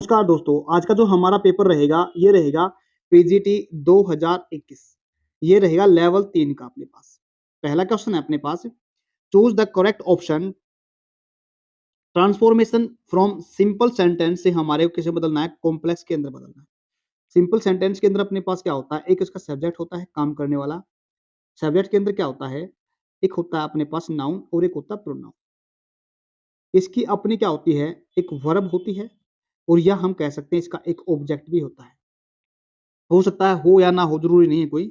नमस्कार दोस्तों, आज का जो हमारा पेपर रहेगा ये रहेगा पीजीटी 2021। ये रहेगा लेवल 3 का अपने पास। पहला क्वेश्चन है अपने पास, choose the correct option. Transformation from simple sentence से हमारे को किसे बदलना है, कॉम्प्लेक्स के अंदर बदलना है। सिंपल सेंटेंस के अंदर अपने पास क्या होता है, एक उसका सब्जेक्ट होता है काम करने वाला। सब्जेक्ट के अंदर क्या होता है, एक होता है अपने पास नाउन और एक होता है प्रोनाउन। इसकी अपनी क्या होती है, एक वर्ब होती है और या हम कह सकते हैं इसका एक ऑब्जेक्ट भी होता है। हो सकता है हो या ना हो, जरूरी नहीं है कोई।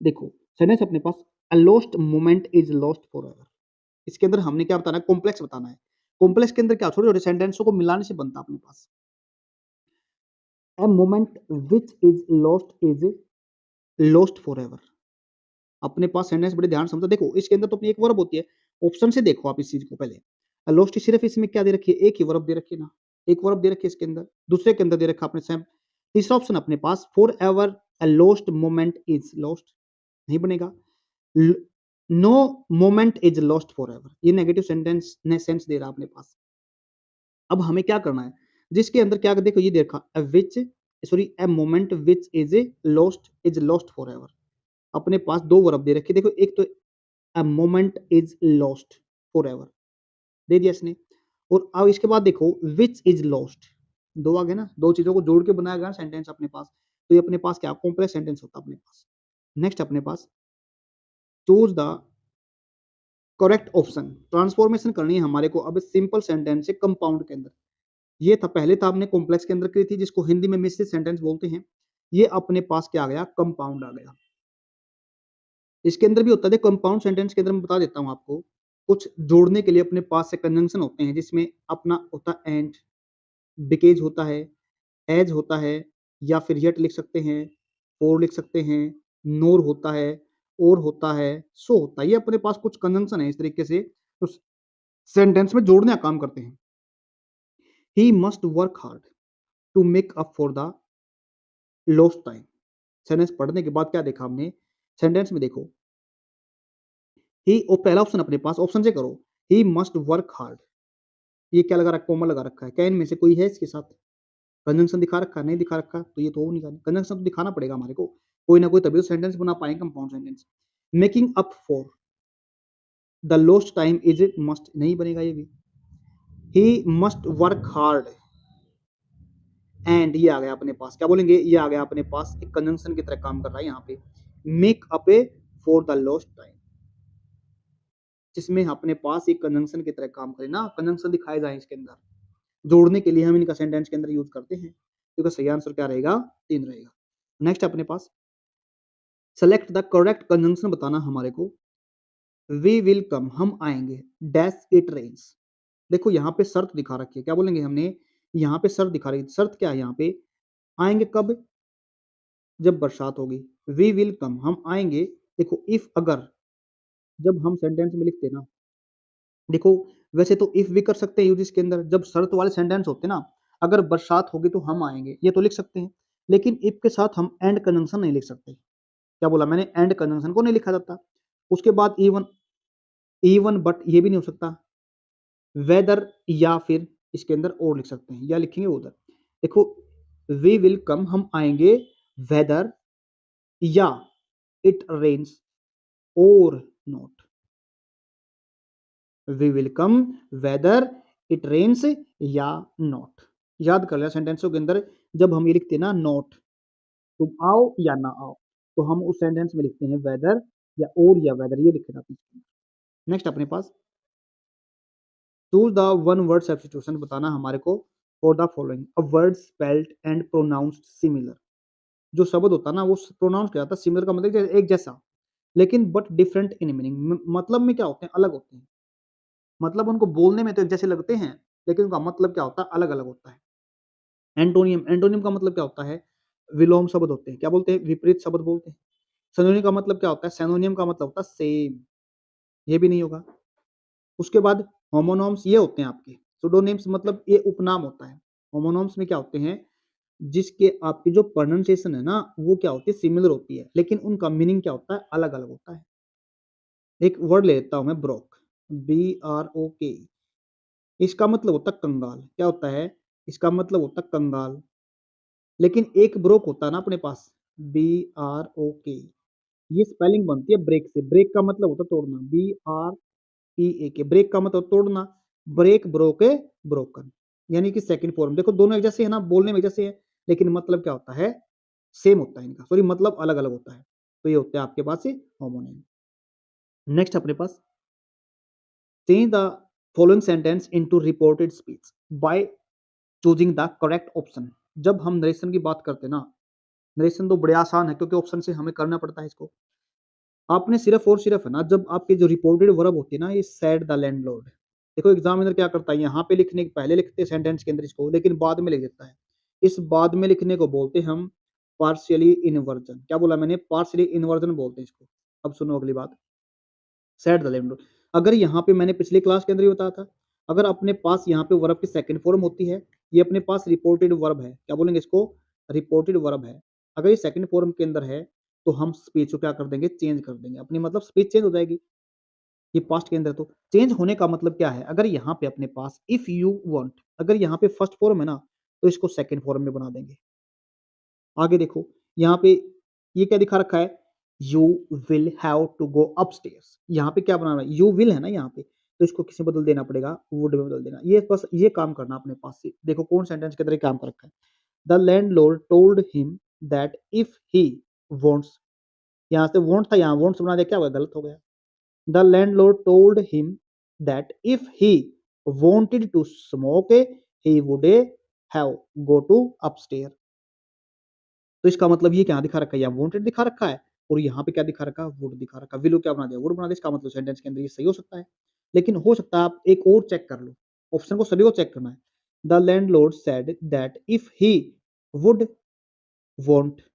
देखो सेंटेंस अपने पास, a lost moment is lost forever. इसके अंदर हमने क्या बताना है, कॉम्प्लेक्स बताना है। कॉम्प्लेक्स के अंदर क्या छोटे छोटे सेंटेंसों को मिलाने से बनता है अपने पास। A moment which is lost forever. अपने पास सेंटेंस बड़े ध्यान से समझो। देखो इसके अंदर तो अपनी एक वर्ब होती है। ऑप्शन से देखो आप इस चीज को पहले। लॉस्ट सिर्फ इसमें क्या दे रखी है, एक ही वर्ब दे रखी है ना, एक वर्ब दे रखी है इसके अंदर। दूसरे के अंदर दे रखा अपने सेम। तीसरा ऑप्शन अपने पास, forever a lost moment is lost, नहीं बनेगा। No moment is lost forever, ये नेगेटिव सेंटेंस ने सेंस दे रहा है अपने पास। अब हमें क्या करना है, जिसके अंदर क्या देखो ये देखा, which sorry a moment which is lost for ever. अपने पास दो वर्ब दे रखे, देखो एक तो a moment is lost for ever they दिया इसने, और अब इसके बाद देखो विच इज लॉस्ट, दो आ गए ना, दो चीजों को जोड़ के बनाया गया सेंटेंस अपने पास। तो ये अपने पास क्या कॉम्प्लेक्स सेंटेंस होता है अपने पास। नेक्स्ट अपने पास, choose the correct option. Transformation करनी है हमारे को अब सिंपल सेंटेंस से कंपाउंड के अंदर। ये था पहले था हमने कॉम्प्लेक्स के अंदर की थी, जिसको हिंदी में मिश्रित सेंटेंस बोलते हैं। ये अपने पास क्या आ गया, कंपाउंड आ गया। इसके अंदर भी होता है कंपाउंड सेंटेंस के अंदर मैं बता देता हूं आपको, कुछ जोड़ने के लिए अपने पास से कंजंक्शन होते हैं, जिसमें अपना होता एंड, बिकेज होता है, एज होता है, या फिर यट लिख सकते हैं, और लिख सकते हैं, नोर होता है, और होता है, सो होता है। ये अपने पास कुछ कंजंक्शन है इस तरीके से, तो सेंटेंस में जोड़ने का काम करते हैं। He must work hard to make up for the lost time. Sentence पढ़ने के बाद क्या देखा हमने, सेंटेंस में देखो ही, और पहला ऑप्शन अपने पास, ऑप्शन से करो, ही मस्ट वर्क हार्ड। ये क्या लगा रखा, कॉमा लगा रखा है, कैन में से कोई है इसके साथ, कंजंक्शन दिखा रखा है, नहीं दिखा रखा, तो ये तो हो नहीं रहा। कंजंक्शन तो दिखाना पड़ेगा हमारे को, कोई ना कोई, तभी तो सेंटेंस बना पाएंगे compound sentence. Making up for the lost time is it must, नहीं बनेगा ये भी। ही मस्ट वर्क हार्ड, एंड ये आ गया अपने पास, क्या बोलेंगे, ये आ गया अपने पास एक कंजंक्शन की तरह काम कर रहा है यहाँ पे। Make up A for the lost time, जिसमें अपने पास एक कंजंक्शन की तरह काम करे ना, कंजंक्शन दिखाए जाए इसके अंदर, जोड़ने के लिए हम इनका सेंटेंस के अंदर यूज करते हैं। तो सही आंसर क्या रहेगा, 3 रहेगा। नेक्स्ट अपने पास, सेलेक्ट द करेक्ट कंजंक्शन बताना हमारे को। वी विल कम, हम आएंगे, डैश इट रेन्स। देखो यहाँ पे शर्त दिखा रखी है, क्या बोलेंगे हमने, यहाँ पे शर्त दिखा रही है। शर्त क्या है यहाँ पे, आएंगे कब, जब बरसात होगी। वी विल कम, हम आएंगे। देखो इफ अगर, जब हम सेंटेंस में लिखते ना, देखो वैसे तो इफ भी कर सकते हैं यूज इसके अंदर, जब शर्त वाले सेंटेंस होते हैं ना, अगर बरसात होगी तो हम आएंगे, ये तो लिख सकते हैं। लेकिन इफ के साथ हम एंड कंजंक्शन नहीं लिख सकते। क्या बोला मैंने, एंड कंजंक्शन को नहीं लिखा जाता। उसके बाद इवन, इवन बट ये भी नहीं हो सकता। वेदर, या फिर इसके अंदर और लिख सकते हैं, या लिखेंगे उधर। देखो वी विल कम, हम आएंगे, वेदर या इट रेन्स और not. We will come whether it rains या नॉट। याद कर लिया सेंटेंसों के अंदर, जब हम ये लिखते हैं ना नॉट, तुम आओ या ना आओ, तो हम उस सेंटेंस में लिखते हैं वेदर या और, या वेदर ये लिखे जाते हैं। नेक्स्ट अपने पास, choose the one word substitution बताना हमारे को for the following, a word spelled and pronounced similar. जो शब्द होता है ना वो प्रोनाउंस किया जाता है, सिमिलर का मतलब एक जैसा, लेकिन बट डिफरेंट इन मीनिंग। मतलब में क्या होते हैं, अलग होते हैं। मतलब उनको बोलने में तो एक जैसे लगते हैं, लेकिन उनका मतलब क्या होता है, अलग अलग होता है। एंटोनियम, एंटोनियम का मतलब क्या होता है, विलोम शब्द होते हैं, क्या बोलते हैं, विपरीत शब्द बोलते हैं। सिनोनिम का मतलब क्या होता है, सिनोनिम का मतलब होता है सेम, ये भी नहीं होगा। उसके बाद होमोनॉम्स ये होते हैं आपके, सुडोनिम्स मतलब ये उपनाम होता है। होमोनॉम्स में क्या होते हैं, जिसके आपकी जो प्रोनाउंसिएशन है ना वो क्या होती है, सिमिलर होती है, लेकिन उनका मीनिंग क्या होता है, अलग अलग होता है। एक वर्ड ले लेता हूं मैं, ब्रोक, BROK। इसका मतलब होता है कंगाल। क्या होता है? इसका मतलब होता है कंगाल। लेकिन एक ब्रोक होता है ना अपने पास, BROK, ये स्पेलिंग बनती है ब्रेक से। ब्रेक का मतलब होता है तोड़ना, BREAK। ब्रेक का मतलब तोड़ना, ब्रेक, ब्रोके, ब्रोकन, यानी कि सेकंड फॉर्म। देखो दोनों एक जैसे है ना, बोलने में एक जैसे है, लेकिन मतलब क्या होता है? सेम होता है इनका, सॉरी मतलब अलग-अलग होता है। तो ये होते हैं आपके पास ये होमोनिम। नेक्स्ट अपने पास change the following sentence into reported speech by choosing the correct option. जब हम नरेशन की बात करते हैं ना, नरेशन तो बड़े आसान है क्योंकि ऑप्शन से हमें करना पड़ता है इसको। आपने सिर्फ और सिर्फ है ना, जब आपके जो रिपोर्टेड वर्ब होती है ना, ये सेड द लैंडलॉर्ड। देखो एग्जामिनर क्या करता है, यहाँ पे लिखने के पहले लिखते हैं सेंटेंस के अंदर इसको, लेकिन बाद में लिख देता है। इस बाद में लिखने को बोलते हैं हम पार्शियली इनवर्जन। क्या बोला मैंने? पार्शियली इनवर्जन बोलते हैं इसको। अब सुनो अगली बात, सेड द लैंडलॉर्ड। अगर यहाँ पे मैंने पिछली क्लास के अंदर ही बताया था, अगर अपने पास यहाँ पे वर्ब की सेकंड फॉर्म होती है, ये अपने पास रिपोर्टेड वर्ब है, क्या बोलेंगे इसको? रिपोर्टेड वर्ब है। अगर ये सेकंड फॉर्म के अंदर है, तो हम स्पीच को क्या कर देंगे? चेंज कर देंगे अपनी, मतलब स्पीच चेंज हो जाएगी। ये पास्ट के अंदर तो चेंज होने का मतलब क्या है? अगर यहाँ पे अपने पास इफ यू वांट, अगर यहाँ पे फर्स्ट फॉर्म है ना, तो इसको सेकंड फॉर्म में बना देंगे। आगे देखो, यहाँ पे ये क्या दिखा रखा है? You will have to go upstairs. यहाँ पे क्या बनाना है? यू विल है ना यहाँ पे, तो इसको किसी में बदल देना पड़ेगा, वुड में बदल देना। ये बस ये काम करना अपने पास से। देखो कौन सेंटेंस के अंदर ये काम कर रखा है। The landlord told him that if he wants, यहाँ से वांट था, यहाँ वांट्स बना दिया, क्या हुआ? गलत हो गया। The landlord told him that if he wanted to smoke, he would have go to upstairs। तो इसका मतलब ये क्या दिखा रखा है? यहाँ wanted दिखा रखा है, और यहाँ पे क्या दिखा रखा है? would दिखा रखा है। will क्या बना दिया? would बना दिया। इसका मतलब सेंटेंस के अंदर ये सही हो सकता है, लेकिन हो सकता है आप एक और चेक कर लो। ऑप्शन को सभी को चेक करना है। The landlord said that if he would want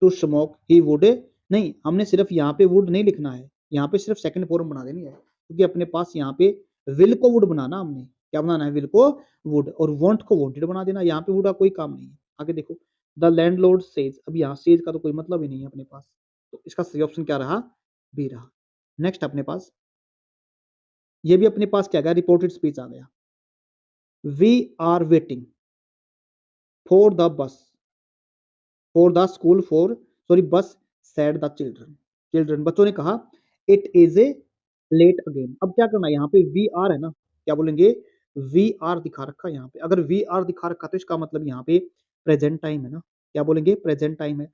to smoke he would, नहीं, हमने सिर्फ यहाँ पे वुड नहीं लिखना है, यहाँ पे सिर्फ सेकंड फॉर्म बना देनी है, क्योंकि अपने पास यहाँ पे विल को वुड बनाना, हमने क्या बनाना है? विल को वुड, और वांट को वांटेड बना देना। यहाँ पे वुड का कोई काम नहीं है। आगे देखो, द लैंडलॉर्ड सेज। अब यहाँ सेज का तो कोई मतलब ही नहीं है अपने पास, तो इसका सही ऑप्शन क्या रहा? बी रहा। नेक्स्ट अपने पास ये भी अपने पास क्या गया? रिपोर्टेड स्पीच आ गया। We are waiting for the bus, for the school, for, sorry bus, said the children. Children, बच्चों ने कहा, it is a late again. अब क्या करना है? यहाँ पे वी आर है ना, क्या बोलेंगे? वी आर दिखा रखा है यहाँ पे। अगर वी आर दिखा रखा तो इसका मतलब यहाँ पे प्रेजेंट टाइम है ना, क्या बोलेंगे? प्रेजेंट टाइम है।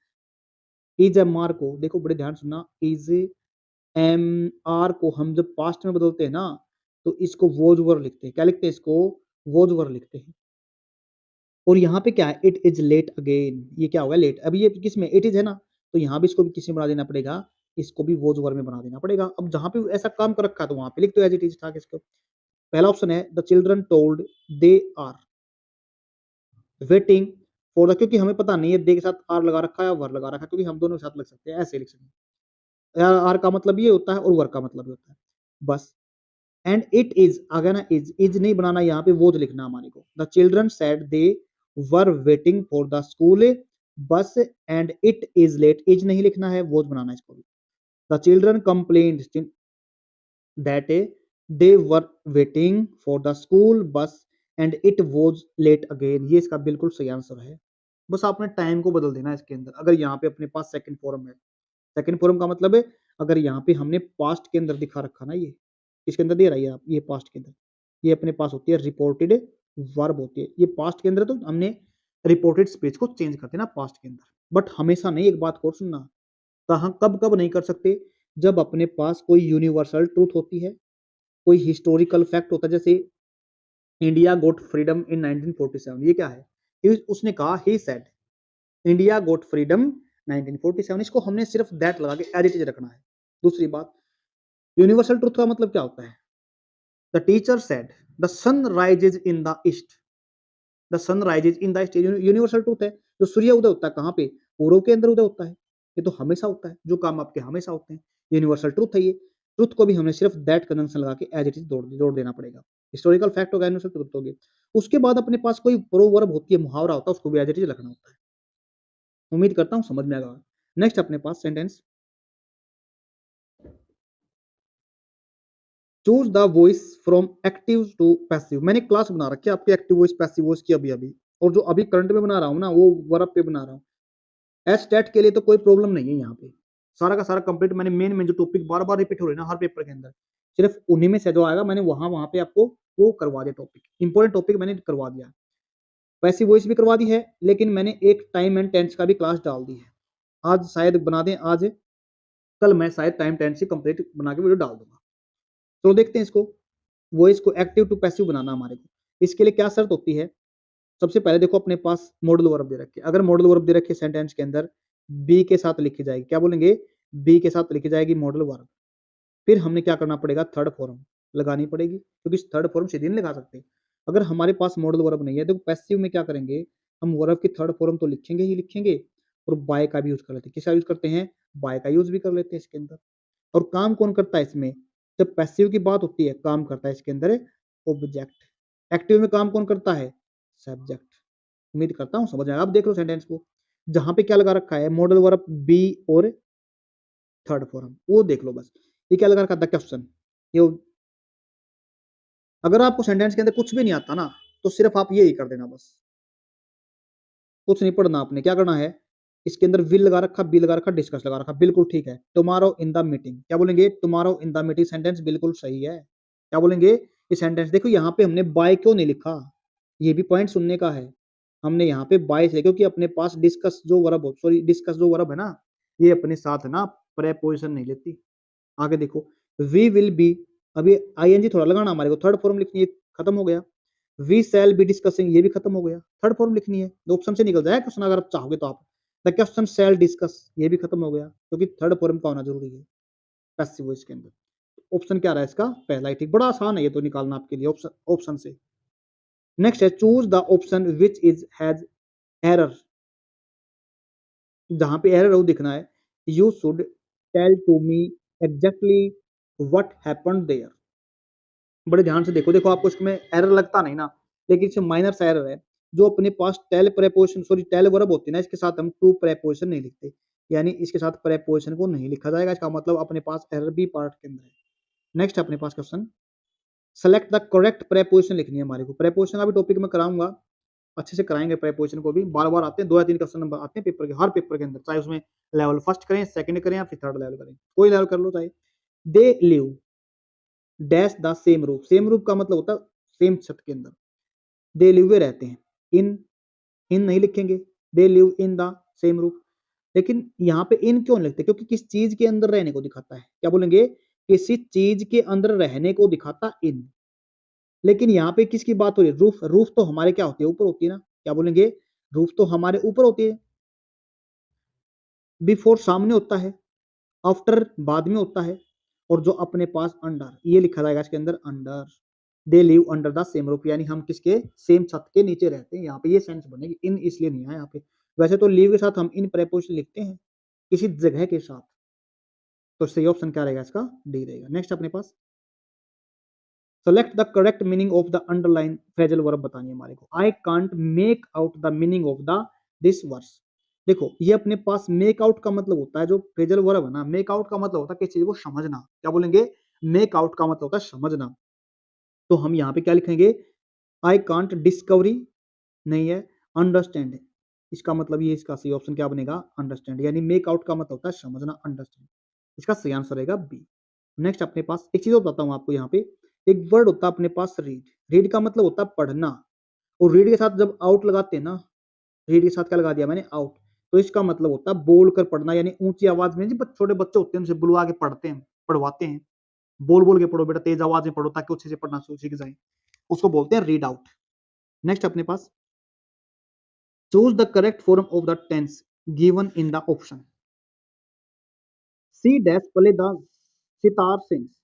इज एम आर को देखो, बड़े ध्यान सुनना, इज एम आर को हम जब पास्ट में बदलते हैं ना, तो इसको वोज वर लिखते हैं। क्या लिखते हैं इसको? वोज वर लिखते हैं। और यहाँ पे क्या है? It is late again. ये क्या होगा? लेट। अभी ये किस में? इट इज है ना, तो यहाँ भी इसको भी किसी में बना देना पड़ेगा, इसको भी वोज वर में बना देना पड़ेगा। अब जहाँ पे ऐसा काम कर रखा है, तो वहां पे लिख दो एज इट इज था। किसको? पहला ऑप्शन है the children told they are waiting for the, क्योंकि हमें पता नहीं है दे के साथ आर लगा रखा है या वर लगा रखा है, क्योंकि हम दोनों के साथ लग सकते हैं, ऐसे लिख सकते हैं। आर का मतलब ये होता है और वर का मतलब ये होता है, बस। एंड इट इज, अगर ना इज नहीं बनाना, यहाँ पे वो लिखना हमारे को। The children said they were waiting for the school bus and it is late. Is नहीं लिखना है, वो बनाना है इसको भी। The children complained that they were waiting for the school bus and it was late again. ये इसका बिल्कुल सही आंसर है। बस आपने टाइम को बदल देना है इसके अंदर। अगर यहाँ पे अपने पास सेकंड फॉर्म है, सेकंड फॉर्म का मतलब है, अगर यहाँ पे हमने पास्ट के अंदर दिखा रखा ना, ये इसके अंदर दे रहा है, ये पास्ट के अंदर, ये अपने पास होती है रिपोर्टेड वर्ब होती है। ये पास्ट के अंदर तो हमने रिपोर्टेड स्पीच को चेंज करते हैं ना पास्ट के अंदर, बट हमेशा नहीं। एक बात और सुनना, कहाँ कब कब नहीं कर सकते? जब अपने पास कोई यूनिवर्सल ट्रूथ होती है, कोई हिस्टोरिकल फैक्ट होता है। जैसे इंडिया गोट फ्रीडम इन 1947, ये क्या है? उसने कहा, he said India got freedom 1947। इसको हमने सिर्फ दैट लगा के एज इट इज रखना है। दूसरी बात, यूनिवर्सल ट्रूथ का मतलब क्या होता है? The teacher said the sun rises in the east, the sun rises in the east. Universal truth है। जो सूर्य उदय होता है कहाँ पे? पूर्व के अंदर उदय होता है। ये तो हमेशा होता है, जो काम आपके हमेशा होते हैं। यूनिवर्सल ट्रूथ है ये। ट्रूथ को भी हमें सिर्फ दैट कंजंक्शन लगा के एज इट इज जोड़ देना पड़ेगा। हिस्टोरिकल फैक्ट होगा, यूनिवर्सल ट्रूथ होगी। उसके बाद अपने पास कोई प्रोवर्ब होती है, मुहावरा होता है, उसको भी एज इट इज रखना होता है। उम्मीद करता हूँ समझ में आएगा। नेक्स्ट अपने पास sentence, choose the voice from active to passive. मैंने क्लास बना रखी है आपके एक्टिव वॉइस पैसिव वॉइस की अभी अभी, और जो अभी करंट में बना रहा हूँ ना वो वर्ब पे बना रहा हूँ। एचटेट के लिए तो कोई प्रॉब्लम नहीं है यहाँ पे, सारा का सारा कंप्लीट मैंने मेन जो टॉपिक बार बार रिपीट हो रहे हैं ना हर पेपर के अंदर, सिर्फ उन्हीं में से जो आएगा मैंने वहां वहां पे आपको वो करवा दिया, टॉपिक इंपॉर्टेंट टॉपिक मैंने करवा दिया। पैसिव वॉइस भी करवा दी है, लेकिन मैंने एक टाइम एंड टेंस का भी क्लास डाल दी है। आज शायद बना दें, आज कल मैं शायद टाइम टेंस से कंप्लीट बना के वीडियो डाल दूंगा। तो देखते हैं इसको, वॉइस को एक्टिव टू पैसिव बनाना हमारे को। इसके लिए क्या शर्त होती है, सबसे पहले देखो अपने पास मॉडल वर्ब दे रखे, अगर मॉडल वर्ब दे रखे सेंटेंस के अंदर बी के साथ लिखी जाएगी, क्या बोलेंगे, बी के साथ लिखी जाएगी मॉडल वर्ब। फिर हमने क्या करना पड़ेगा, थर्ड फॉर्म लगानी पड़ेगी, क्योंकि थर्ड फॉर्म सीधे नहीं लगा सकते। अगर हमारे पास मॉडल वर्ब नहीं है तो पैसिव में क्या करेंगे, हम वर्ब की थर्ड फॉर्म तो लिखेंगे ही लिखेंगे, और बाय का भी यूज कर लेते हैं। किसका यूज करते हैं, बाय का यूज भी कर लेते हैं इसके अंदर। और काम कौन करता है इसमें, जब पैसिव की बात होती है काम करता है इसके अंदर ऑब्जेक्ट। एक्टिव में काम कौन करता है, सब्जेक्ट। उम्मीद करता हूँ समझ आया। आप देख लो सेंटेंस को, जहां पे क्या लगा रखा है, मॉडल वर्ब बी और थर्ड फॉर्म, वो देख लो बस। ये क्या लगा रखा था, क्वेश्चन। ये अगर आपको सेंटेंस के अंदर कुछ भी नहीं आता ना, तो सिर्फ आप ये ही कर देना बस, कुछ नहीं पढ़ना आपने। क्या करना है, इसके अंदर विल लगा रखा, बी लगा रखा, डिस्कस लगा रखा, बिल्कुल ठीक है। टुमारो इन द मीटिंग, क्या बोलेंगे, tomorrow in the meeting, sentence बिल्कुल सही है। क्या बोलेंगे, ये सेंटेंस देखो यहाँ पे हमने बाय क्यों नहीं लिखा, ये भी पॉइंट सुनने का है। हमने यहाँ पे बाय से, क्योंकि अपने पास डिस्कस जो वर्ब, सॉरी डिस्कस जो वर्ब है ना, ये अपने साथ है ना प्रेपोजिशन नहीं लेती। आगे देखो, वी विल बी, अभी आईएनजी थोड़ा लगाना हमारे को, थर्ड फॉर्म लिखनी है, खत्म हो गया। वी शैल बी डिस्कसिंग, ये भी खत्म हो गया, थर्ड फॉर्म लिखनी है, दो ऑप्शन से निकल जाए क्वेश्चन अगर आप चाहोगे तो। आप द क्वेश्चन शैल डिस्कस, ये भी खत्म हो गया, क्योंकि थर्ड फॉर्म का होना जरूरी है पैसिव वॉइस के अंदर। ऑप्शन क्या रहा है इसका, पहला ही ठीक, बड़ा आसान है ये तो निकालना आपके लिए ऑप्शन ऑप्शन से। नेक्स्ट है choose the option which is has error, जहां पे एरर हो दिखना है, you should tell to me exactly what happened there. बड़े ध्यान से देखो, देखो आपको इसमें एरर लगता नहीं ना, लेकिन इसमें माइनर सा एरर है। जो अपने पास tell preposition, sorry tell verb होती है ना, इसके साथ हम टू प्रेपोजिशन नहीं लिखते, यानी इसके साथ प्रेपोजिशन को नहीं लिखा जाएगा। इसका मतलब अपने पास एरर भी पार्ट के अंदर है। नेक्स्ट अपने पास question, select the correct preposition लिखनी है हमारे को। प्रेपोजिशन का भी टॉपिक में कराऊंगा, अच्छे से कराएंगे प्रेपोजिशन को भी, बार बार आते हैं, 2 या 3 क्वेश्चन नंबर आते हैं पेपर के, हर पेपर के अंदर, चाहे उसमें लेवल फर्स्ट करें, सेकंड करें, या फिर थर्ड लेवल करें, कोई लेवल कर लो चाहे। They live dash the same roof, same roof का मतलब होता है सेम छत के अंदर, दे लिव वे रहते हैं, इन इन नहीं लिखेंगे, they live in the same roof. लेकिन यहाँ पे इन क्यों लिखते हैं, क्योंकि किस चीज के अंदर रहने को दिखाता है, क्या बोलेंगे, किसी चीज के अंदर रहने को दिखाता इन। लेकिन यहाँ पे किसकी बात हो रही है, रूफ, रूफ तो हमारे क्या होती है, ऊपर होती है ना, क्या बोलेंगे, रूफ तो हमारे ऊपर होती है। बिफोर सामने होता है, आफ्टर बाद में होता है, और जो अपने पास अंडर, ये लिखा जाएगा इसके अंदर under. They live under the same roof, यानी हम किसके, सेम छत के नीचे रहते हैं। यहाँ पे ये सेंस बनेगी, इन इसलिए नहीं है यहाँ पे। वैसे तो लिव के साथ हम इन प्रेपोजिशन लिखते हैं किसी जगह के साथ, तो सही ऑप्शन क्या रहेगा इसका, डी रहेगा। नेक्स्ट अपने पास, select the correct meaning of the underline phrasal verb बतानी है हमारे को। I can't make out the meaning of the this verse. देखो ये अपने पास मेक आउट का मतलब होता है, जो फ्रेजल वर्ब है ना, मेक आउट का मतलब होता है किसी चीज को समझना, क्या बोलेंगे, मेक आउट का मतलब होता है समझना। तो हम यहाँ पे क्या लिखेंगे, आई कांट डिस्कवरी नहीं है, अंडरस्टैंड है। इसका मतलब ये, इसका सही ऑप्शन क्या बनेगा, अंडरस्टैंड, यानी मेक आउट का मतलब होता है समझना, अंडरस्टैंड। इसका सही आंसर रहेगा बी। नेक्स्ट अपने पास एक चीज और बताता हूँ आपको, यहाँ पे एक वर्ड होता है अपने पास रीड, रीड का मतलब होता है पढ़ना, और रीड के साथ जब आउट लगाते हैं ना, रीड के साथ क्या लगा दिया मैंने, आउट, तो इसका मतलब होता है बोल कर पढ़ना, यानी ऊंची आवाज में, जी छोटे बच्चे होते हैं उनसे बुलवा के पढ़ते हैं, पढ़वाते हैं, बोल बोल के पढ़ो बेटा, तेज आवाज में पढ़ो ताकि अच्छे से पढ़ना सीख जाए, उसको बोलते हैं रीड आउट। नेक्स्ट अपने पास, choose the correct form of the tense given in the option. She dash play the sitar since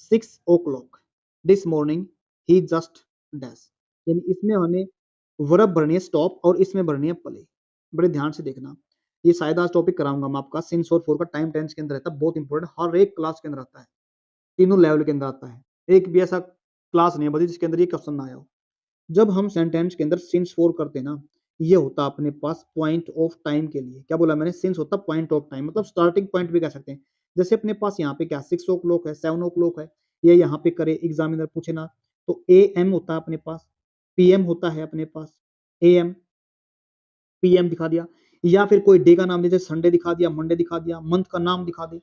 6 o'clock this morning he just dash, यानी इसमें हमें वर्ब भरनी है स्टॉप, और इसमें भरनी है प्ले। बड़े ध्यान से देखना, ये शायद आज टॉपिक कराऊंगा मैं आपका, सिंस और फॉर का टाइम टेंस के अंदर रहता है, बहुत इंपॉर्टेंट, हर एक क्लास के अंदर आता है, तीनों लेवल के अंदर आता है। एक भी ऐसा क्लास नहीं है बल्कि जिसके अंदर ये क्वेश्चन ना आया हो। जब हम सेंटेंस के अंदर सिंस फॉर करते हैं ना, ये होता है अपने पास पॉइंट ऑफ टाइम के लिए, क्या बोला मैंने, सिंस होता पॉइंट ऑफ टाइम, मतलब स्टार्टिंग पॉइंट भी कह सकते हैं। जैसे अपने पास यहाँ पे क्या 6 o'clock है, 7 o'clock है, या यहाँ पे करे एग्जामिनर पूछे ना, तो AM होता है अपने पास, PM होता है अपने पास, AM, PM दिखा दिया, या फिर कोई डे का नाम जैसे संडे दिखा दिया, मंडे दिखा दिया, मंथ का नाम दिखा दे,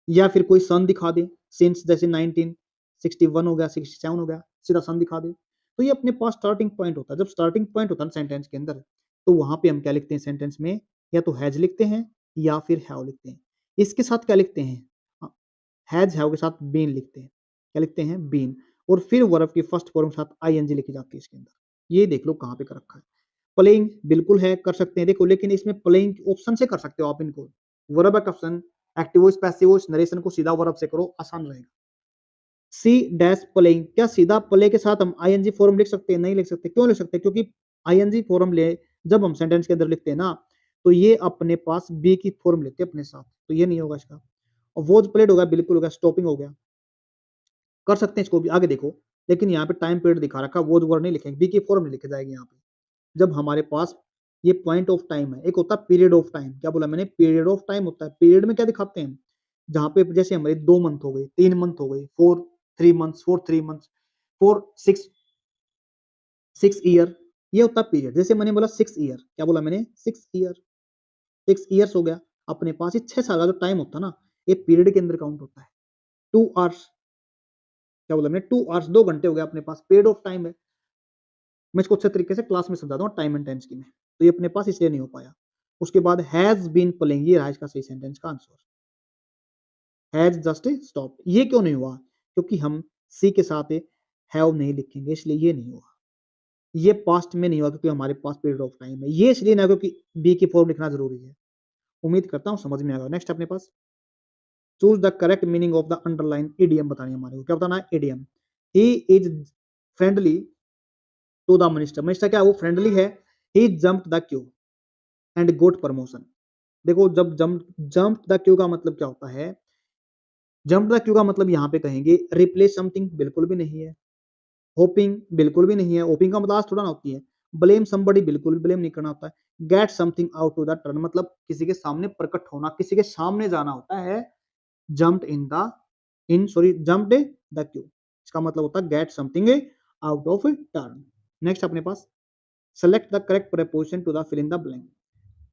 या फिर कोई सन दिखा दे, सिंस जैसे 1961 हो गया, 67 हो गया, सीधा सन दिखा दे। तो ये अपने पास स्टार्टिंग पॉइंट होता है। जब स्टार्टिंग पॉइंट होता है ना सेंटेंस के अंदर, तो वहां पे हम क्या लिखते हैं सेंटेंस में, या तो हैज लिखते हैं या फिर हैव लिखते हैं। इसके साथ क्या लिखते हैं, हैज हैव के साथ बीन लिखते हैं। क्या लिखते हैं, बीन, और फिर वर्ब की फर्स्ट फॉर्म के साथ आईएनजी लिखी जाती है इसके अंदर। ये देख लो कहाँ पे कर रखा है। प्लेइंग बिल्कुल है, कर सकते हैं देखो, लेकिन इसमें प्लेइंग ऑप्शन से कर सकते हो आप इनको। वर्ब का option, active voice passive voice, narration को सीधा वर्ब से करो, आसान रहेगा। सी डैश प्लेइंग, क्या सीधा प्ले के साथ हम आईएनजी फॉर्म लिख सकते हैं? नहीं लिख सकते। क्यों लिख सकते? क्योंकि आईएनजी फॉर्म ले जब हम सेंटेंस के अंदर लिखते हैं ना, तो ये अपने पास बी की फॉर्म लेते हैं अपने साथ, तो ये नहीं होगा इसका। और वॉज प्लेड होगा, बिल्कुल होगा, स्टॉपिंग हो गया, कर सकते हैं इसको भी, आगे देखो। लेकिन यहाँ पे टाइम पीरियड दिखा रखा, वॉज वर्ड नहीं लिखेंगे, बी की फॉर्म नहीं लिखी जाएगी यहाँ पे। जब हमारे पास ये पॉइंट ऑफ टाइम है, एक होता है पीरियड ऑफ टाइम, क्या बोला मैंने, पीरियड ऑफ टाइम होता है। पीरियड में क्या दिखाते हैं, जहां पे जैसे हमारे 2 मंथ हो गए, 3 मंथ हो गए, 4 3 मंथ्स, 4 3 मंथ्स, 4 6 6 ईयर, ये होता है पीरियड। जैसे मैंने बोला 6 ईयर, क्या बोला मैंने, 6 ईयर, 6 ईयर्स हो गया अपने पास। ये 6 साल का जो टाइम होता है ना, ये पीरियड के अंदर काउंट होता है। 2 आवर्स, क्या बोला मैंने, 2 आवर्स, 2 घंटे हो गया अपने पास, पीरियड ऑफ टाइम है। मैं इसको अच्छे तरीके से क्लास में समझा दूंगा टाइम एंड टेंस की में, तो ये अपने पास इसलिए नहीं हो पाया। उसके बाद हैज बीन प्लेइंग, ये रहा इसका सही सेंटेंस का आंसर। हैज जस्ट स्टॉप, ये क्यों नहीं हुआ, क्योंकि हम सी के साथ हैव नहीं लिखेंगे, इसलिए ये नहीं हुआ। ये पास्ट में नहीं हुआ क्योंकि हमारे पास पीरियड ऑफ टाइम है। ये इसलिए ना क्योंकि बी की फॉर्म लिखना जरूरी है। उम्मीद करता हूँ समझ में आएगा। नेक्स्ट अपने पास, choose the correct meaning of the underline idiom बतानी है हमारे को। क्या बताना है, idiom. He is friendly to the minister, minister क्या है, वो फ्रेंडली है। He jump the queue and got promotion. देखो, जब जंप द क्यू का मतलब क्या होता है, जंप द क्यू का मतलब यहाँ पे कहेंगे रिप्लेस समथिंग, बिल्कुल भी नहीं है। होपिंग बिल्कुल भी नहीं है, होपिंग का मतलब आज थोड़ा ना होती है। ब्लेम समबडी, बिल्कुल भी ब्लेम नहीं करना होता है। Get something out to the turn, मतलब किसी के सामने प्रकट होना, किसी के सामने जाना होता है। Jumped in the, in sorry, jumped the queue, इसका मतलब होता है get something out of turn. Next अपने पास, select the correct preposition to the fill in the blank.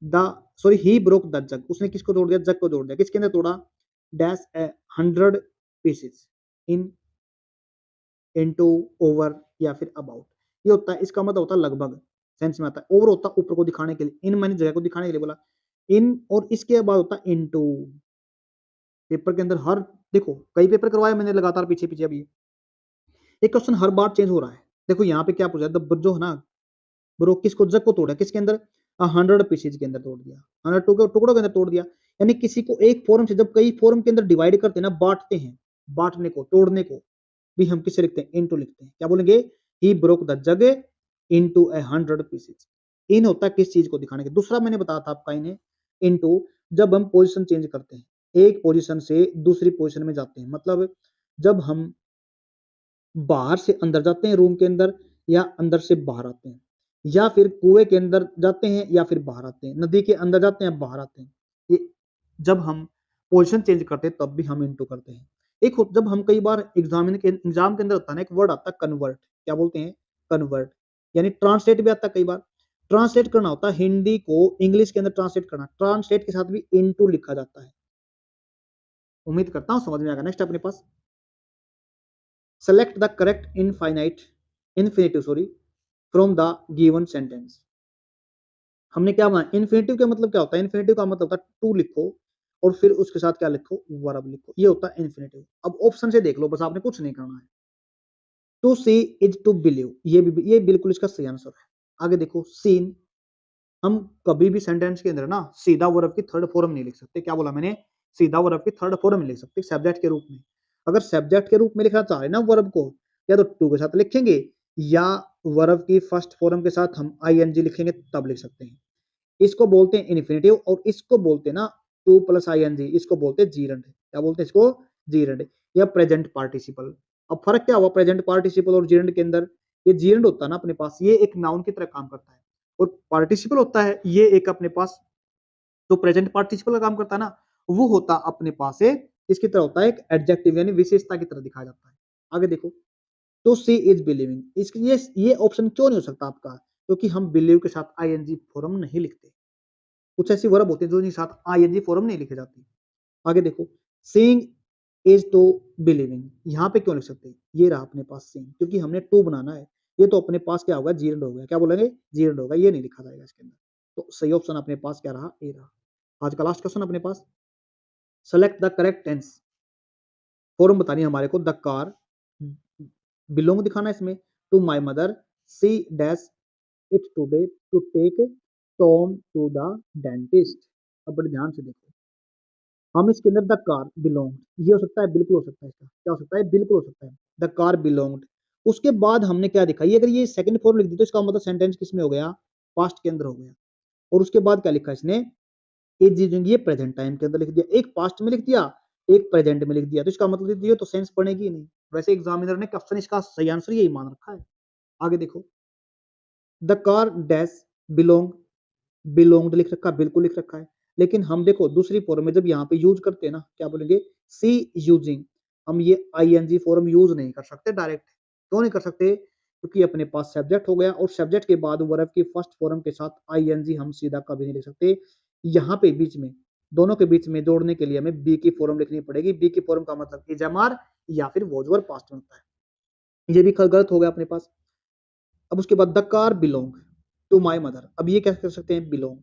The sorry he broke the jug, उसने किसको तोड़ दिया, जग को तोड़ दिया। किसके अंदर तोड़ा, dash 100 pieces in, into, over, या फिर अबाउट। ये होता है, इसका मतलब होता है लगभग, सेंस में आता है। ओवर होता है ऊपर को दिखाने के लिए, इन मैंने जगह को दिखाने के लिए बोला, इन, और इसके बाद होता है इनटू। पेपर के अंदर हर, देखो कई पेपर करवाए मैंने लगातार पीछे पीछे, अभी एक क्वेश्चन हर बार चेंज हो रहा है। देखो यहाँ पे क्या पूछा, जो है ना, ब्रो किसको, जग को तोड़ा, किसके अंदर, 100 पीसेज के अंदर तोड़ दिया, 100 टुकड़ों के अंदर तोड़ दिया। यानी किसी को एक फॉर्म से, जब कई फॉर्म के अंदर डिवाइड करते हैं ना, बांटते हैं, बांटने को, तोड़ने को भी हम किससे लिखते हैं, इनटू लिखते हैं। क्या बोलेंगे, he broke the jug into 100 pieces. In होता है किस चीज को दिखाने के। दूसरा मैंने बताया था आपका इन्हें, इनटू, जब हम पोजीशन चेंज करते हैं, एक पोजीशन से दूसरी पोजीशन में जाते हैं, मतलब जब हम बाहर से अंदर जाते हैं रूम के अंदर, या अंदर से बाहर आते हैं, या फिर कुएं के अंदर जाते हैं, या फिर बाहर आते हैं, नदी के अंदर जाते हैं, बाहर आते हैं। ये जब हम पोजीशन चेंज करते हैं तब भी हम इनटू करते हैं। एक जब हम कई बार एग्जाम के अंदर होता है ना, एक वर्ड आता है कन्वर्ट, क्या बोलते हैं, कन्वर्ट, यानी ट्रांसलेट भी आता है। कई बार ट्रांसलेट करना होता है, हिंदी को इंग्लिश के अंदर ट्रांसलेट करना, ट्रांसलेट के साथ भी इनटू लिखा जाता है। उम्मीद करता हूं समझ में आएगा। नेक्स्ट अपने पास, select the correct infinitive from the given sentence। हमने क्या माना, इन्फिनेटिव का मतलब क्या होता है, इन्फिनेटिव का मतलब होता है टू लिखो और फिर उसके साथ क्या लिखो, वर्ब लिखो, ये होता है इन्फिनेटिव। अब ऑप्शन से देख लो, बस आपने कुछ नहीं करना है। To see is to believe, ये बिल्कुल इसका सही आंसर है। आगे देखो, सीन, हम कभी भी सेंटेंस के अंदर ना सीधा वर्ब की थर्ड फॉर्म नहीं लिख सकते। क्या बोला मैंने, सीधा वर्ब की थर्ड फॉर्म नहीं लिख सकते सब्जेक्ट के रूप में। अगर सब्जेक्ट के रूप में लिखना चाह रहे ना वर्ब को, या तो टू के साथ लिखेंगे, या वर्ब की फर्स्ट फॉर्म के साथ हम आईएनजी लिखेंगे, तब लिख सकते हैं। इसको बोलते हैं इन्फिनेटिव, और इसको बोलते हैं ना टू प्लस आईएनजी, इसको बोलते हैं जीरंड। क्या बोलते हैं इसको, जीरंड, या प्रेजेंट पार्टिसिपल। अब फर्क क्या हुआ प्रेजेंट पार्टिसिपल और जीरंड के अंदर, ये जीरंड होता है ना अपने पास, ये एक नाउन की तरह काम करता है, और पार्टिसिपल होता है ये एक अपने पास, जो प्रेजेंट पार्टिसिपल का काम करता है ना, वो होता अपने पास है इसकी तरह होता है एक एडजेक्टिव यानी विशेषता की तरह दिखाया जाता है। आगे देखो, टू सी इज बिलीविंग, इसके ये ऑप्शन क्यों नहीं हो सकता आपका? क्योंकि हम बिलीव के साथ आईएनजी फॉर्म नहीं लिखते। कुछ ऐसी वर्ब होती है जो जिनके साथ आईएनजी फॉर्म नहीं लिखी जाती। आगे देखो, सीइंग इज टू बिलीविंग, यहाँ पे क्यों लिख सकते हैं? ये रहा अपने पास सीइंग, क्योंकि हमने टू बनाना है। ये तो अपने पास क्या होगा, जीरोड हो गया। क्या बोलेंगे? जीरोड होगा, ये नहीं लिखा जाएगा इसके अंदर। तो सही ऑप्शन अपने पास क्या रहा? ए रहा। आज का लास्ट क्वेश्चन अपने पास, select the correct tense. Form बतानी है हमारे को, द कार बिलोंग दिखाना है इसमें, to my mother, see dash it today to take Tom to the dentist. अब बड़े ध्यान से देखो, हम इसके अंदर द कार बिलोंग, ये हो सकता है, बिल्कुल हो सकता है, इसका क्या हो सकता है? बिल्कुल हो सकता है, द कार बिलोंग्ड। उसके बाद हमने क्या दिखा, ये अगर ये सेकंड फॉर्म लिख दी तो इसका मतलब सेंटेंस किसमें हो गया? पास्ट के अंदर हो गया। और उसके बाद क्या लिखा इसने? इज यूजिंग, ये प्रेजेंट टाइम के अंदर लिख दिया। एक पास्ट में लिख दिया, एक प्रेजेंट में लिख दिया, तो इसका मतलब ये तो सेंस पड़ेगी ही नहीं। वैसे एग्जामिनर ने क्वेश्चन इसका सही आंसर यही मान रखा है। आगे देखो, the car dash belong, belonged लिख रखा है, बिल्कुल लिख रखा है। लेकिन हम देखो दूसरी फॉर्म में जब यहाँ पे यूज करते हैं ना, क्या बोलेंगे? सी यूजिंग, हम ये आईएनजी फॉर्म यूज नहीं कर सकते डायरेक्ट। क्यों नहीं कर सकते? क्योंकि अपने पास सब्जेक्ट हो गया, और सब्जेक्ट के बाद वर्ब की फर्स्ट फॉर्म के साथ आईएनजी हम सीधा कभी नहीं लिख सकते। यहाँ पे बीच में, दोनों के बीच में जोड़ने के लिए हमें बी की फॉर्म लिखनी पड़ेगी। बी की फॉर्म का मतलब इजमार या फिर वॉज पास्ट में होता है। ये भी गलत हो गया अपने पास। अब उसके बाद the car belong to my mother, अब ये क्या कर सकते हैं? बिलोंग,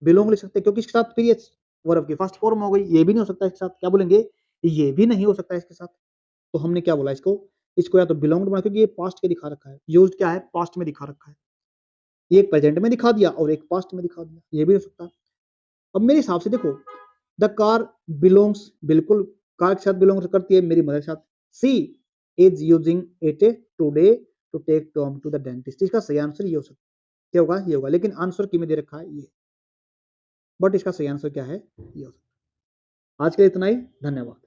बिलोंग लिख सकते हैं, क्योंकि इसके साथ फिर ये वर्ब की फर्स्ट फॉर्म हो गई। ये भी नहीं हो सकता इसके साथ, क्या बोलेंगे? ये भी नहीं हो सकता इसके साथ। तो हमने क्या बोला इसको? इसको या तो बिलोंग्ड बना, क्योंकि ये पास्ट के दिखा रखा है, यूज्ड क्या है? पास्ट में दिखा रखा है। ये एक प्रेजेंट में दिखा दिया और एक पास्ट में दिखा दिया, ये भी हो सकता है। अब मेरे हिसाब से देखो, द कार बिलोंग्स, बिल्कुल कार के साथ बिलोंग करती है, मेरी मदर के साथ। She is using it today to take Tom to the dentist, इसका सही आंसर ये हो सकता है। क्या होगा? ये होगा, लेकिन आंसर की में दे रखा है ये, बट इसका सही आंसर क्या है? ये हो सकता है। आज के लिए इतना ही, धन्यवाद।